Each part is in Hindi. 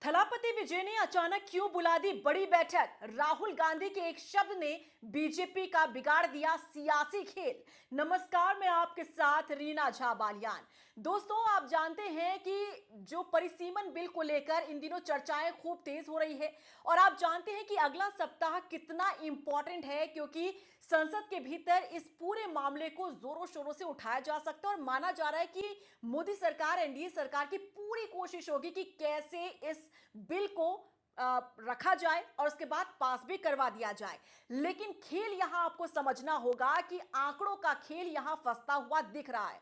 थलापति विजय ने अचानक क्यों बुला दी बड़ी बैठक? राहुल गांधी के एक शब्द ने बीजेपी का बिगाड़ दिया सियासी खेल। नमस्कार, मैं आपके साथ रीना झा बालियान। दोस्तों, आप जानते हैं कि जो परिसीमन बिल को लेकर इन दिनों चर्चाएं खूब तेज हो रही है और आप जानते हैं कि अगला सप्ताह कितना इंपॉर्टेंट है, क्योंकि संसद के भीतर इस पूरे मामले को जोरों शोरों से उठाया जा सकता है और माना जा रहा है कि मोदी सरकार, एनडीए सरकार की पूरी कोशिश होगी कि कैसे इस बिल को रखा जाए और उसके बाद पास भी करवा दिया जाए। लेकिन खेल यहां आपको समझना होगा कि आंकड़ों का खेल यहां फंसता हुआ दिख रहा है।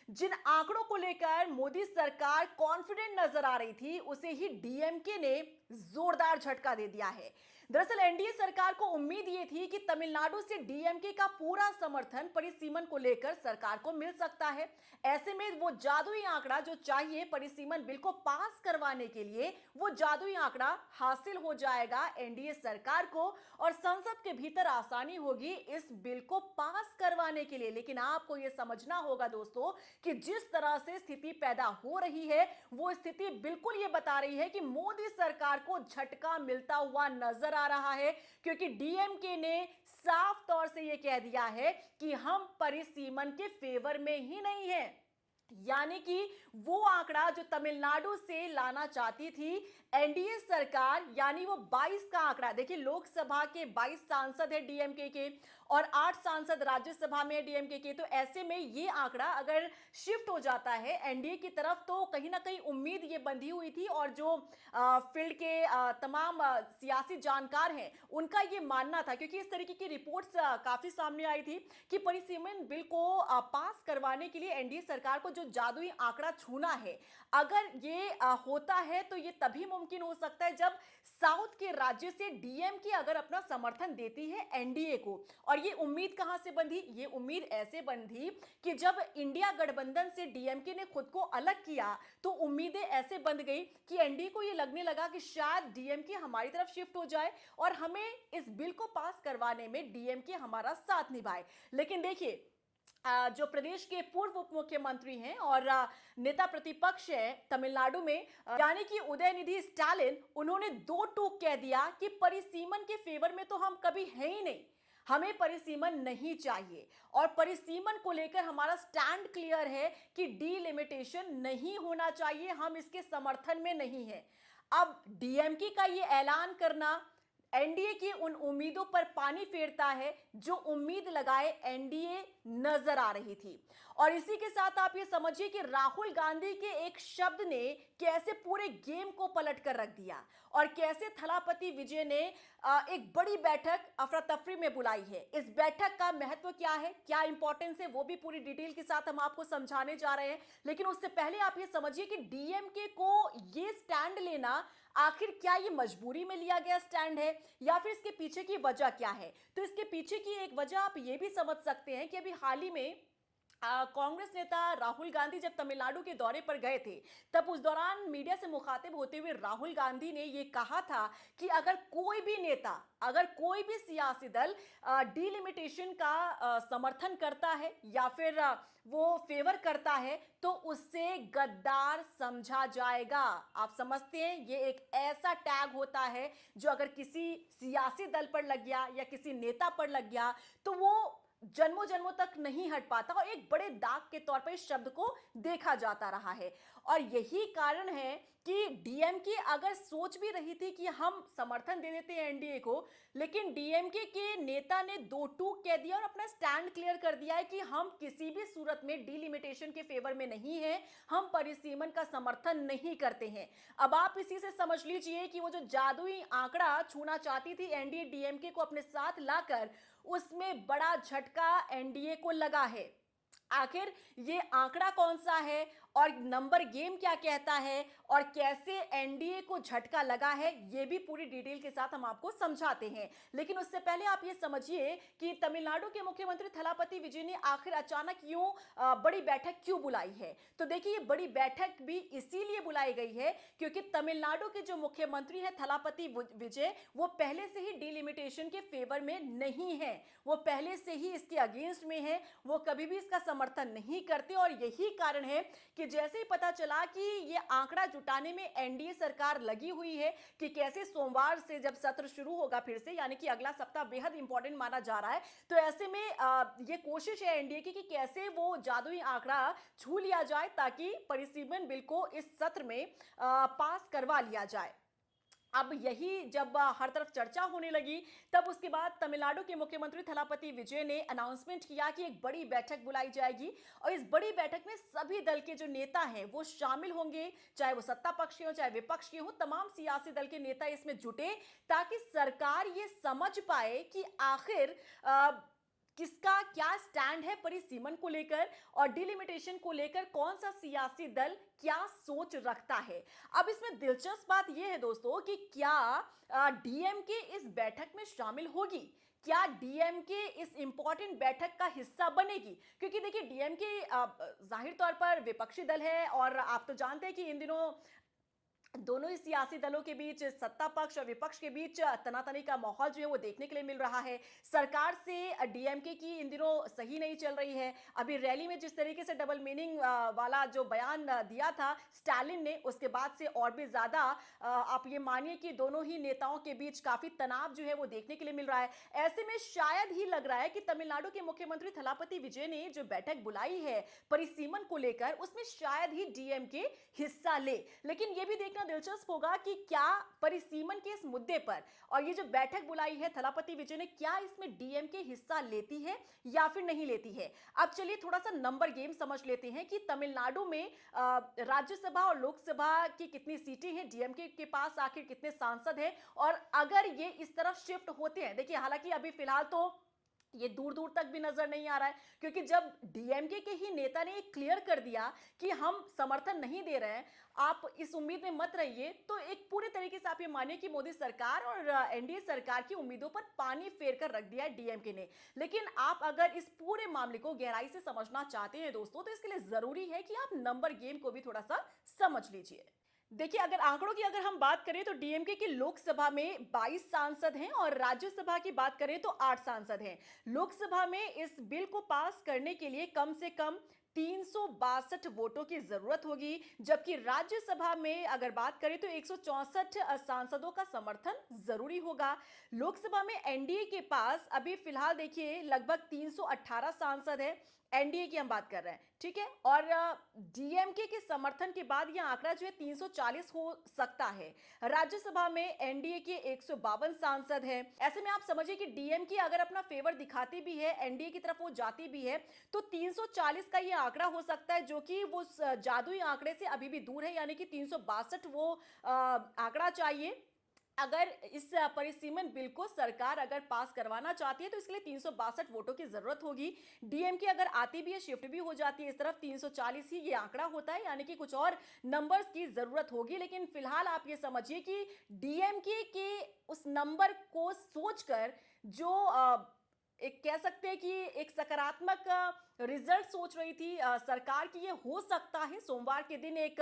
जिन आंकड़ों को लेकर मोदी सरकार कॉन्फिडेंट नजर आ रही थी, उसे ही डीएमके ने जोरदार झटका दे दिया है। दरअसल एनडीए सरकार को उम्मीद यह थी कि तमिलनाडु से डीएमके का पूरा समर्थन परिसीमन को लेकर सरकार को मिल सकता है। ऐसे में वो जादुई आंकड़ा जो चाहिए परिसीमन बिल को पास करवाने के लिए, वो जादुई आंकड़ा हासिल हो जाएगा एनडीए सरकार को और संसद के भीतर आसानी होगी इस बिल को पास करवाने के लिए। लेकिन आपको यह समझना होगा दोस्तों कि जिस तरह से स्थिति पैदा हो रही है, वो स्थिति बिल्कुल ये बता रही है कि मोदी सरकार को झटका मिलता हुआ नजर आ रहा है, क्योंकि डीएमके ने साफ तौर से यह कह दिया है कि हम परिसीमन के फेवर में ही नहीं हैं। यानी कि वो आंकड़ा जो तमिलनाडु से लाना चाहती थी एनडीए सरकार, यानी वो 22 का आंकड़ा, देखिए लोकसभा के 22 सांसद है डीएमके के और 8 सांसद राज्यसभा में डीएमके के, तो ऐसे में ये आंकड़ा अगर शिफ्ट हो जाता है एनडीए की तरफ तो कहीं ना कहीं उम्मीद ये बंधी हुई थी और जो फील्ड के तमाम सियासी जानकार हैं उनका ये मानना था, क्योंकि इस तरीके की रिपोर्ट्स काफी सामने आई थी कि परिसीमन बिल को पास करवाने के लिए एनडीए सरकार को जो जादुई आंकड़ा छूना है, अगर ये होता है तो ये तभी मुमकिन हो सकता है जब साउथ के राज्य से डीएमके अगर अपना समर्थन देती है एनडीए को। और ये उम्मीद कहां से बंधी? ये उम्मीद ऐसे बंधी कि जब इंडिया गठबंधन से डीएमके ने खुद को अलग किया तो उम्मीदें ऐसे बंध गई कि एनडीए को ये लगने लगा कि शायद डीएमके हमारी तरफ शिफ्ट हो जाए और हमें इस बिल को पास करवाने में डीएमके हमारा साथ निभाए। लेकिन देखिए, जो प्रदेश के पूर्व उप मुख्यमंत्री हैं और नेता प्रतिपक्ष है तमिलनाडु में, यानी कि उदयनिधि स्टालिन, उन्होंने दो टूक कह दिया कि परिसीमन के फेवर में तो हम कभी हैं ही नहीं, हमें परिसीमन नहीं चाहिए और परिसीमन को लेकर हमारा स्टैंड क्लियर है कि डीलिमिटेशन नहीं होना चाहिए, हम इसके समर्थन में नहीं हैं। अब डीएमके का ये ऐलान करना एनडीए की उन उम्मीदों पर पानी फेरता है जो उम्मीद लगाए एनडीए नजर आ रही थी। और इसी के साथ आप ये समझिए कि राहुल गांधी के एक शब्द ने कैसे पूरे गेम को पलट कर रख दिया और कैसे थलापति विजय ने एक बड़ी बैठक अफरा तफरी में बुलाई है। इस बैठक का महत्व क्या है, क्या इंपॉर्टेंस है, वो भी पूरी डिटेल के साथ हम आपको समझाने जा रहे हैं। लेकिन उससे पहले आप ये समझिए कि डीएमके को ये स्टैंड लेना, आखिर क्या ये मजबूरी में लिया गया स्टैंड है या फिर इसके पीछे की वजह क्या है? तो इसके पीछे की एक वजह आप ये भी समझ सकते हैं कि अभी हाल ही में कांग्रेस नेता राहुल गांधी जब तमिलनाडु के दौरे पर गए थे, तब उस दौरान मीडिया से मुखातिब होते हुए राहुल गांधी ने यह कहा था कि अगर कोई भी नेता, अगर कोई भी सियासी दल डीलिमिटेशन का समर्थन करता है या फिर वो फेवर करता है तो उससे गद्दार समझा जाएगा। आप समझते हैं, ये एक ऐसा टैग होता है जो अगर किसी सियासी दल पर लग गया या किसी नेता पर लग गया तो वो जन्मों जन्मों तक नहीं हट पाता और एक बड़े दाग के तौर पर इस शब्द को देखा जाता रहा है। और यही कारण है कि डीएमके अगर सोच भी रही थी कि हम समर्थन दे देते हैं एनडीए को, लेकिन डीएमके के नेता ने दो टूक कह दिया और अपना स्टैंड क्लियर कर दिया है कि हम किसी भी सूरत में डीलिमिटेशन के फेवर में नहीं हैं, हम परिसीमन का समर्थन नहीं करते हैं। अब आप इसी से समझ लीजिए कि वो जो जादुई आंकड़ा छूना चाहती थी एनडीए डीएमके को अपने साथ लाकर, उसमें बड़ा झटका एनडीए को लगा है। आखिर ये आंकड़ा कौन सा है और नंबर गेम क्या कहता है और कैसे एनडीए को झटका लगा है, ये भी पूरी डिटेल के साथ हम आपको समझाते हैं। लेकिन उससे पहले आप ये समझिए कि तमिलनाडु के मुख्यमंत्री थलापति विजय ने आखिर अचानक यूं बड़ी बैठक क्यों बुलाई है। तो देखिए, ये बड़ी बैठक भी इसीलिए बुलाई गई है क्योंकि तमिलनाडु के जो मुख्यमंत्री है थलापति विजय, वो पहले से ही डीलिमिटेशन के फेवर में नहीं है, वो पहले से ही इसके अगेंस्ट में है, वो कभी भी इसका समर्थन नहीं करते। और यही कारण है कि कि जैसे ही पता चला कि ये आंकड़ा जुटाने में एनडीए सरकार लगी हुई है कि कैसे सोमवार से जब सत्र शुरू होगा फिर से, यानी कि अगला सप्ताह बेहद इंपॉर्टेंट माना जा रहा है, तो ऐसे में ये कोशिश है एनडीए की कि कैसे वो जादुई आंकड़ा छू लिया जाए ताकि परिसीमन बिल को इस सत्र में पास करवा लिया जाए। अब यही जब हर तरफ चर्चा होने लगी, तब उसके बाद तमिलनाडु के मुख्यमंत्री थलापति विजय ने अनाउंसमेंट किया कि एक बड़ी बैठक बुलाई जाएगी और इस बड़ी बैठक में सभी दल के जो नेता हैं वो शामिल होंगे, चाहे वो सत्ता पक्ष के हो चाहे विपक्ष के हो, तमाम सियासी दल के नेता इसमें जुटे ताकि सरकार ये समझ पाए कि आखिर किसका क्या स्टैंड है परिसीमन को लेकर और डिलिमिटेशन को लेकर, कौन सा सियासी दल क्या सोच रखता है। अब इसमें दिलचस्प बात यह है दोस्तों कि क्या डीएमके इस बैठक में शामिल होगी, क्या डीएमके इस इंपॉर्टेंट बैठक का हिस्सा बनेगी, क्योंकि देखिए डीएमके जाहिर तौर पर विपक्षी दल है और आप तो जानते हैं कि इन दिनों दोनों ही सियासी दलों के बीच, सत्ता पक्ष और विपक्ष के बीच तनातनी का माहौल जो है वो देखने के लिए मिल रहा है। सरकार से डीएमके की इन दिनों सही नहीं चल रही है। अभी रैली में जिस तरीके से डबल मीनिंग वाला जो बयान दिया था स्टालिन ने, उसके बाद से और भी ज्यादा आप ये मानिए कि दोनों ही नेताओं के बीच काफी तनाव जो है वो देखने के लिए मिल रहा है। ऐसे में शायद ही लग रहा है कि तमिलनाडु के मुख्यमंत्री थलापति विजय ने जो बैठक बुलाई है परिसीमन को लेकर, उसमें शायद ही डीएमके हिस्सा ले। लेकिन यह भी देखना दिलचस्प होगा कि क्या परिसीमन के इस मुद्दे पर और ये जो बैठक बुलाई है थलापति विजय ने, क्या इसमें डीएमके हिस्सा लेती है या फिर नहीं लेती है। अब चलिए थोड़ा सा नंबर गेम समझ लेते हैं कि तमिलनाडु में राज्यसभा और लोकसभा की कितनी सीटें हैं, डीएमके के पास आखिर कितने सांसद हैं, और अगर ये इस तरफ शिफ्ट होते हैं, देखिए हालांकि अभी फिलहाल तो ये दूर दूर तक भी नजर नहीं आ रहा है, क्योंकि जब डीएमके के ही नेता ने क्लियर कर दिया कि हम समर्थन नहीं दे रहे हैं, आप इस उम्मीद में मत रहिए, तो एक पूरे तरीके से आप ये मानिए कि मोदी सरकार और एनडीए सरकार की उम्मीदों पर पानी फेर कर रख दिया है डीएमके ने। लेकिन आप अगर इस पूरे मामले को गहराई से समझना चाहते हैं दोस्तों, तो इसके लिए जरूरी है कि आप नंबर गेम को भी थोड़ा सा समझ लीजिए। देखिए अगर आंकड़ों की अगर हम बात करें तो डीएमके की लोकसभा में 22 सांसद हैं और राज्यसभा की बात करें तो 8 सांसद हैं। लोकसभा में इस बिल को पास करने के लिए कम से कम 362 वोटों की जरूरत होगी, जबकि राज्यसभा में अगर बात करें तो 164 सांसदों का समर्थन जरूरी होगा। लोकसभा में एनडीए के पास अभी फिलहाल देखिए लगभग 318 सांसद हैं, एनडीए की हम बात कर रहे हैं, ठीक है, और डीएमके के समर्थन के बाद यह आंकड़ा जो है 340 हो सकता है। राज्यसभा में एनडीए के 152 सांसद हैं। ऐसे में आप समझिए कि डीएमके अगर अपना फेवर दिखाती भी है, एनडीए की तरफ वो जाती भी है, तो 340 का यह आंकड़ा हो सकता है, जो कि वो जादुई आंकड़े से अभी भी दूर है, यानी कि 362 वो आंकड़ा चाहिए। अगर इस परिसीमन बिल को सरकार अगर पास करवाना चाहती है तो इसके लिए 362 वोटों की जरूरत होगी। डीएमके अगर आती भी है, शिफ्ट भी हो जाती है इस तरफ, 340 ही ये आंकड़ा होता है, यानी कि कुछ और नंबर्स की जरूरत होगी। लेकिन फिलहाल आप ये समझिए कि डीएमके के उस नंबर को सोचकर जो एक कह सकते हैं कि एक सकारात्मक रिजल्ट सोच रही थी सरकार की, ये हो सकता है सोमवार के दिन एक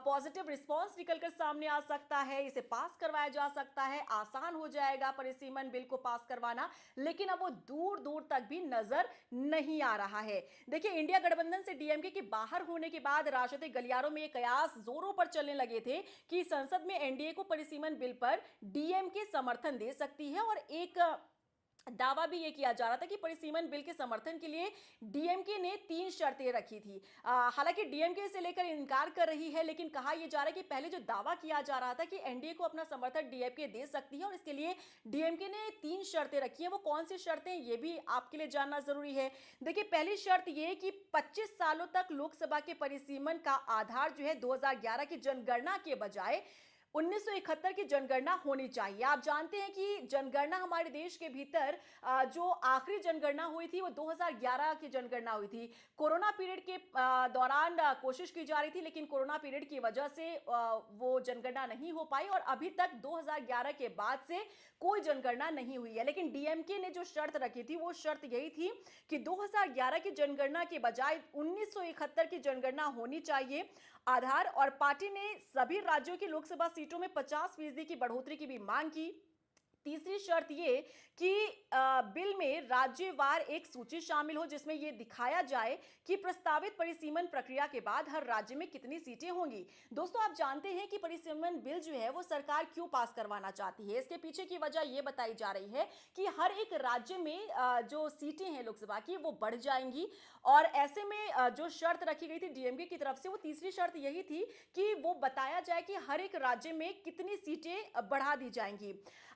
पॉजिटिव रिस्पांस निकलकर सामने आ सकता है, इसे पास करवाया जा सकता है, आसान हो जाएगा परिसीमन बिल को पास करवाना। लेकिन अब वो दूर दूर तक भी नजर नहीं आ रहा है। देखिए इंडिया गठबंधन से डीएमके के बाहर होने के बाद राजनीतिक गलियारों में ये कयास जोरों पर चलने लगे थे कि संसद में एनडीए को परिसीमन बिल पर डीएमके समर्थन दे सकती है, और एक दावा भी ये किया जा रहा था कि परिसीमन बिल के समर्थन के लिए डीएमके ने 3 शर्तें रखी थी। हालांकि डीएमके इसे लेकर इनकार कर रही है, लेकिन कहा यह जा रहा है कि पहले जो दावा किया जा रहा था कि एनडीए को अपना समर्थन डीएमके दे सकती है और इसके लिए डीएमके ने 3 शर्तें रखी हैं। वो कौन सी शर्तें, ये भी आपके लिए जानना जरूरी है। देखिए पहली शर्त ये कि 25 सालों तक लोकसभा के परिसीमन का आधार जो है 2011 की जनगणना के बजाय 1971 की जनगणना होनी चाहिए। आप जानते हैं कि जनगणना हमारे देश के भीतर जो आखिरी जनगणना हुई थी वो 2011 की जनगणना हुई थी। कोरोना पीरियड के दौरान कोशिश की जा रही थी, लेकिन कोरोना पीरियड की वजह से वो जनगणना नहीं हो पाई और अभी तक 2011 के बाद से कोई जनगणना नहीं हुई है। लेकिन डीएमके ने जो शर्त रखी थी वो शर्त यही थी कि 2011 की जनगणना के बजाय 1971 की जनगणना होनी चाहिए आधार, और पार्टी ने सभी राज्यों की लोकसभा सीटों में 50% की बढ़ोतरी की भी मांग की। तीसरी शर्त ये कि बिल में राज्यवार एक सूची शामिल हो जिसमें यह दिखाया जाए कि प्रस्तावित परिसीमन प्रक्रिया के बाद हर राज्य में कितनी सीटें होंगी। दोस्तों, आप जानते हैं कि परिसीमन बिल जो है वो सरकार क्यों पास करवाना चाहती है। इसके पीछे की वजह यह बताई जा रही है कि हर एक राज्य में जो सीटें हैं लोकसभा की वो बढ़ जाएंगी और ऐसे में जो शर्त रखी गई थी डीएमके की तरफ से, वो तीसरी शर्त यही थी कि वो बताया जाए कि हर एक राज्य में कितनी सीटें बढ़ा दी जाएंगी।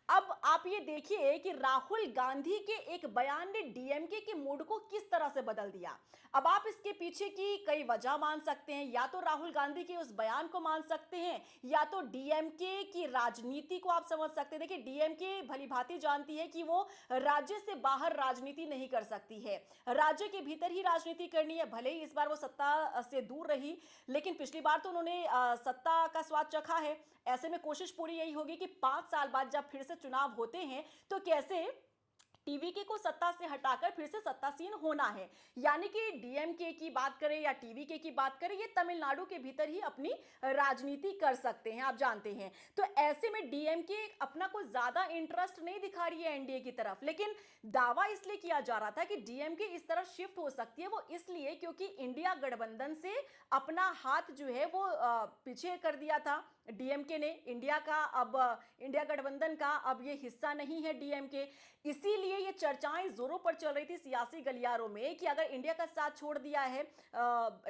अब आप ये देखिए कि राहुल गांधी के एक बयान ने डीएमके के मूड को किस तरह से बदल दिया। अब आप इसके पीछे की कई वजह मान सकते हैं, या तो राहुल गांधी के उस बयान को मान सकते हैं या तो डीएमके की राजनीति को आप समझ सकते हैं। देखिए, डीएमके भली भांति जानती है कि वो राज्य से बाहर राजनीति नहीं कर सकती है, राज्य के भीतर ही राजनीति करनी है। भले ही इस बार वो सत्ता से दूर रही, लेकिन पिछली बार तो उन्होंने सत्ता का स्वाद चखा है। ऐसे में कोशिश पूरी यही होगी कि 5 साल बाद जब फिर से चुनाव होते हैं तो कैसे टीवीके को सत्ता से हटाकर फिर से सत्तासीन होना है। यानी कि डीएमके की बात करें या टीवीके की बात करें, ये तमिलनाडु के भीतर ही अपनी राजनीति कर सकते हैं, आप जानते हैं। तो ऐसे में डीएमके अपना कोई ज्यादा इंटरेस्ट नहीं दिखा रही है एनडीए की तरफ, लेकिन दावा इसलिए किया जा रहा था कि डीएमके इस तरफ शिफ्ट हो सकती है, वो इसलिए क्योंकि इंडिया गठबंधन से अपना हाथ जो है वो पीछे कर दिया था डीएमके ने। इंडिया गठबंधन का अब ये हिस्सा नहीं है डीएमके। इसीलिए ये चर्चाएं जोरों पर चल रही थी सियासी गलियारों में कि अगर इंडिया का साथ छोड़ दिया है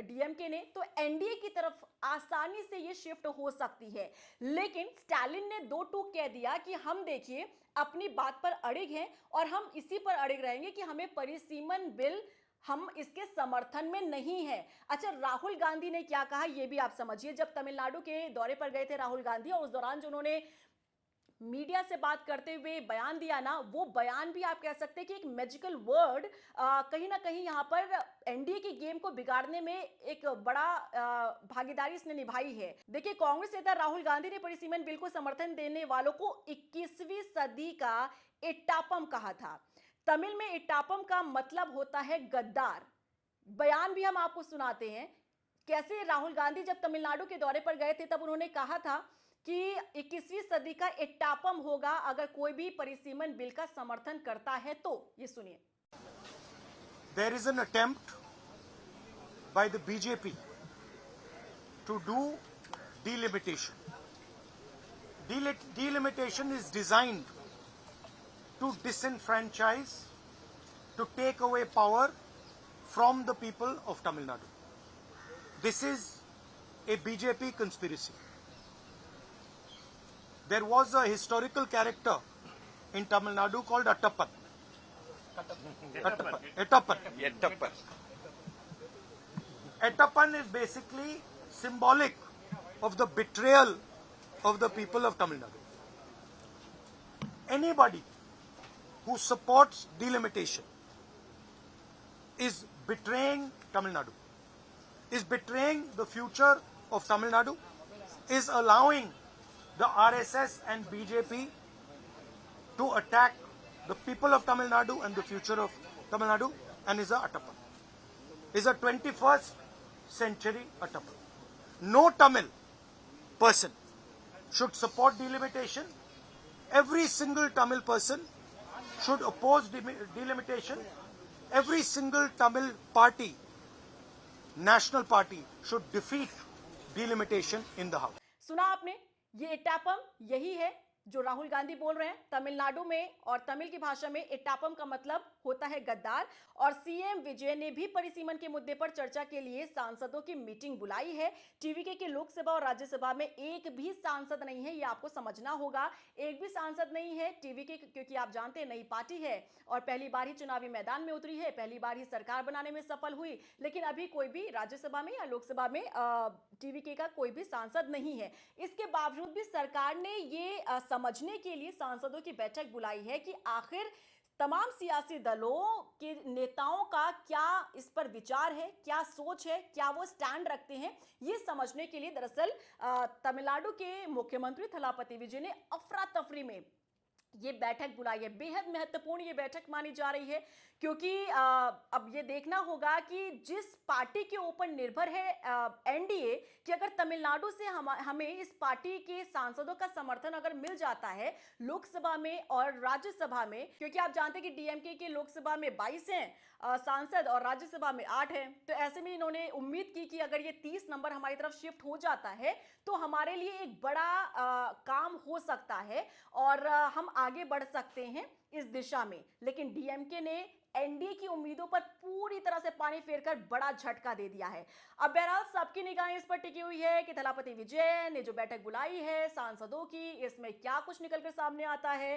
डीएमके ने तो एनडीए की तरफ आसानी से ये शिफ्ट हो सकती है। लेकिन स्टालिन ने दो टूक कह दिया कि हम देखिए अपनी बात पर अड़िग हैं और हम इसी पर अड़िग रहेंगे कि हमें परिसीमन बिल, हम इसके समर्थन में नहीं है। अच्छा, राहुल गांधी ने क्या कहा ये भी आप समझिए। जब तमिलनाडु के दौरे पर गए थे राहुल गांधी और उस दौरान जो उन्होंने मीडिया से बात करते हुए बयान दिया ना, वो बयान भी आप कह सकते हैं कि एक मैजिकल वर्ड कहीं ना कहीं यहां पर एनडीए की गेम को बिगाड़ने में एक बड़ा भागीदारी इसने निभाई है। देखिए, कांग्रेस नेता राहुल गांधी ने परिसीमन बिल को समर्थन देने वालों को 21वीं सदी का एट्टापम कहा था। तमिल में एट्टापम का मतलब होता है गद्दार। बयान भी हम आपको सुनाते हैं कैसे राहुल गांधी जब तमिलनाडु के दौरे पर गए थे तब उन्होंने कहा था कि 21वीं सदी का एट्टापम होगा अगर कोई भी परिसीमन बिल का समर्थन करता है तो। ये सुनिए। There is an attempt by the BJP to do delimitation. Delimitation is designed to disenfranchise, to take away power from the people of Tamil Nadu. This is a BJP conspiracy. There was a historical character in Tamil Nadu called Attappan. Attappan. Attappan is basically symbolic of the betrayal of the people of Tamil Nadu. Anybody who supports delimitation is betraying Tamil Nadu, is betraying the future of Tamil Nadu, is allowing the RSS and BJP to attack the people of Tamil Nadu and the future of Tamil Nadu, and is a Attappan. Is a 21st century Attappan. No Tamil person should support delimitation. Every single Tamil person should oppose delimitation. Every single Tamil party, national party, should defeat delimitation in the house. सुना आपने, ये एट्टापम यही है जो राहुल गांधी बोल रहे हैं। तमिलनाडु में और तमिल की भाषा में एट्टापम का मतलब होता है गद्दार। और सीएम विजय ने भी परिसीमन के मुद्दे पर चर्चा के लिए सांसदों की मीटिंग बुलाई है। टीवीके के लोकसभा और राज्यसभा में एक भी सांसद नहीं है, ये आपको समझना होगा। एक भी सांसद नहीं है टीवीके, क्योंकि आप जानते हैं नई पार्टी है और पहली बार ही चुनावी मैदान में उतरी है, पहली बार ही सरकार बनाने में सफल हुई। लेकिन अभी कोई भी राज्यसभा में या लोकसभा में टीवीके का कोई भी सांसद नहीं है। इसके बावजूद भी सरकार ने ये समझने के लिए सांसदों की बैठक बुलाई है कि आखिर तमाम सियासी दलों के नेताओं का क्या इस पर विचार है, क्या सोच है, क्या वो स्टैंड रखते हैं। ये समझने के लिए दरअसल तमिलनाडु के मुख्यमंत्री थलापति विजय ने अफरा तफरी में ये बैठक बुलाई है। बेहद महत्वपूर्ण ये बैठक मानी जा रही है क्योंकि अब ये देखना होगा कि जिस पार्टी के ऊपर निर्भर है एनडीए कि अगर तमिलनाडु से हमें इस पार्टी के सांसदों का समर्थन अगर मिल जाता है लोकसभा में और राज्यसभा में, क्योंकि आप जानते हैं कि डीएमके के लोकसभा में 22 हैं सांसद और राज्यसभा में 8 हैं, तो ऐसे में इन्होंने उम्मीद की कि अगर ये 30 नंबर हमारी तरफ शिफ्ट हो जाता है तो हमारे लिए एक बड़ा काम हो सकता है और हम आगे बढ़ सकते हैं इस दिशा में। लेकिन डीएमके ने एनडीए की उम्मीदों पर पूरी तरह से पानी फेरकर बड़ा झटका दे दिया है। अब बहरहाल सबकी निगाहें इस पर टिकी हुई है कि थलापति विजय ने जो बैठक बुलाई है सांसदों की, इसमें क्या कुछ निकलकर सामने आता है,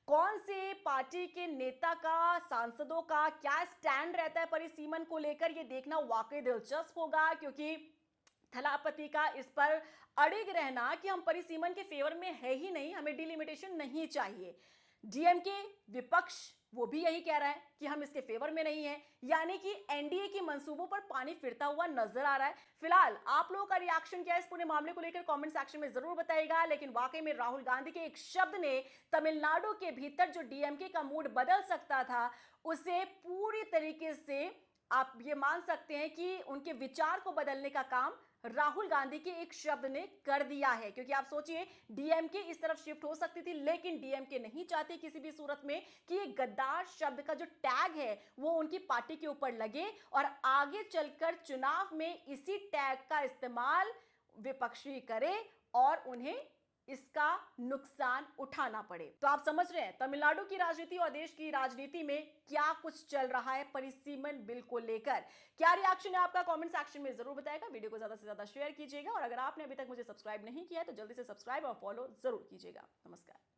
कौन से पार्टी के नेता का, सांसदों का क्या स्टैंड रहता है परिसीमन को लेकर, ये देखना वाकई दिलचस्प होगा क्योंकि थलापति का इस पर अड़िग रहना कि हम परिसीमन के फेवर में है ही नहीं, हमें डिलिमिटेशन नहीं चाहिए। डीएमके विपक्ष वो भी यही कह रहा है कि हम इसके फेवर में नहीं है, यानी कि एनडीए की मंसूबों पर पानी फिरता हुआ नजर आ रहा है। फिलहाल आप लोगों का रिएक्शन क्या है इस पूरे मामले को लेकर कमेंट सेक्शन में जरूर बताइएगा। लेकिन वाकई में राहुल गांधी के एक शब्द ने तमिलनाडु के भीतर जो डीएमके का मूड बदल सकता था उसे पूरी तरीके से आप ये मान सकते हैं कि उनके विचार को बदलने का काम राहुल गांधी के एक शब्द ने कर दिया है। क्योंकि आप सोचिए डीएमके इस तरफ शिफ्ट हो सकती थी, लेकिन डीएमके नहीं चाहते किसी भी सूरत में कि ये गद्दार शब्द का जो टैग है वो उनकी पार्टी के ऊपर लगे और आगे चलकर चुनाव में इसी टैग का इस्तेमाल विपक्षी करे और उन्हें इसका नुकसान उठाना पड़े। तो आप समझ रहे हैं तमिलनाडु की राजनीति और देश की राजनीति में क्या कुछ चल रहा है परिसीमन बिल को लेकर। क्या रिएक्शन है आपका कमेंट सेक्शन में जरूर बताएगा। वीडियो को ज्यादा से ज्यादा शेयर कीजिएगा और अगर आपने अभी तक मुझे सब्सक्राइब नहीं किया है तो जल्दी से सब्सक्राइब और फॉलो जरूर कीजिएगा। नमस्कार।